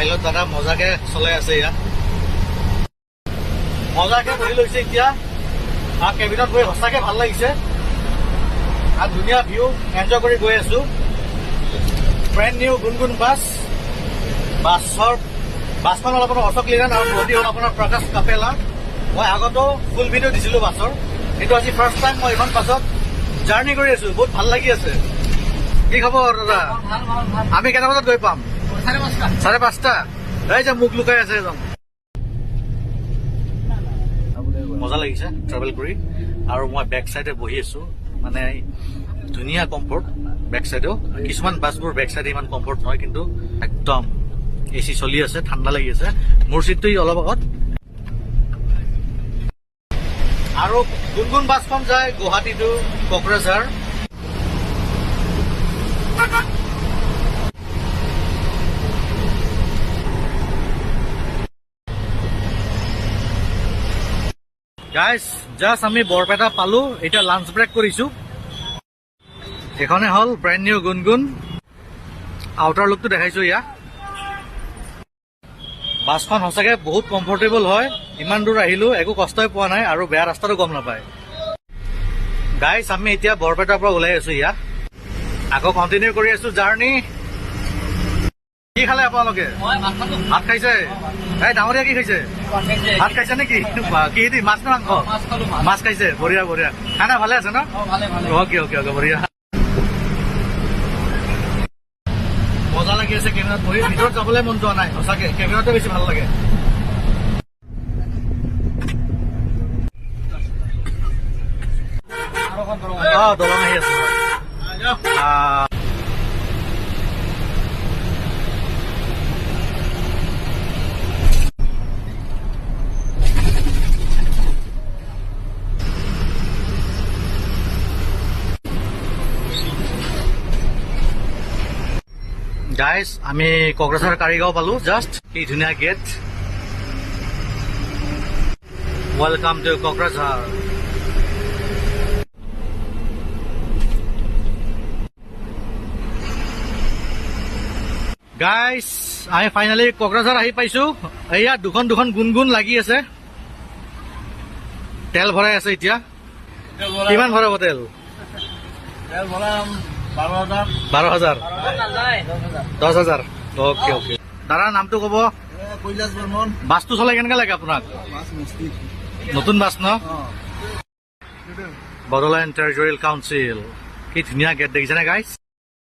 pilot দাদা মজাকে চলাই আছে ইয়াত মজাকে বহি লৈছে এতিয়া আৰু কেবিনত গৈ সঁচাকে ভাল লাগিছে আৰু ধুনীয়া ভিউ এনজয় কৰি গৈ আছো ব্ৰেণ্ড নিউ গুণগুণ বাছখন হ'ল আপোনাৰ অশোক লেলেন আৰু নদী হ'ল আপোনাৰ প্ৰকাশ কাপেলা মই আগতো ফুল ভিডিঅ' দিছিলোঁ বাছৰ কিন্তু আজি ফাৰ্ষ্ট টাইম মই এইখন বাছত জাৰ্ণি কৰি আছো বহুত ভাল লাগি আছে কি খবৰ দাদা আমি কেইটা বজাত গৈ পাম 5:30 এই যে মুখ লুকাই আছে একদম মজা লাগিছে ট্ৰেভেল কৰি আৰু মই বেক চাইডে বহি আছো মানে ধুনীয়া কমফৰ্ট বেক চাইডেও কিছুমান বাছবোৰ বেক চাইডে ইমান কমফৰ্ট নহয় কিন্তু একদম এচি চলি আছে ঠাণ্ডা লাগি আছে মোৰ চিটটো অলপ আগত আৰু গুণগুণ বাছখন যায় Guwahati to Kokrajhar guys just আমি বৰপেটা পালো এতিয়া লাঞ্চ ব্ৰেক কৰিছো এখনে হ'ল ব্ৰেণ্ড নিউ গুণগুণ আউটাৰ লুকটো দেখাইছো ইয়াক বাছখন সঁচাকে বহুত কমফৰ্টেবল হয় ইমান দূৰ আহিলো একো কষ্টই পোৱা নাই আৰু বেয়া ৰাস্তাটো গম নাপায় গাইজ আমি এতিয়া বৰপেটাৰ পৰা ওলাই আছো ইয়াত আকৌ কণ্টিনিউ কৰি আছো জাৰ্ণি কি খালে আপোনালোকে ভাত খাইছে এই ডাঙৰীয়া কি খাইছে ভাত খাইছে নেকি কি দি মাছ নে মাংস মাছ খাইছে বঢ়িয়া বঢ়িয়া খানা ভালে আছে ন অকে অকে অকে বঢ়িয়া মজা লাগি আছে কেবিনত বহি ভিতৰত যাবলৈ মন যোৱা নাই সঁচাকে কেবিনতে বেছি ভাল লাগে দলং আহি আছে গাইজ আমি কোকৰাঝাৰ কাৰিগাঁও পালো জাষ্ট কি ধুনীয়া gate welcome to Kokrajhar guys আমি ফাইনেলি কোকৰাঝাৰ আহি পাইছো এয়া দুখন গুণগুণ লাগি আছে তেল ভৰাই আছে এতিয়া কিমান ভৰাব তেল 12,000 10,000 অকে অকে দাদাৰ নামটো কব কৈলাশ বৰ্মন বাছটো চলাই কেনেকে লাগে আপোনাক নতুন বাছ ন বড়োলেণ্ড টেৰিটৰিয়েল কাউন্সিল কি ধুনীয়া গেট দেখিছেনে গাইজ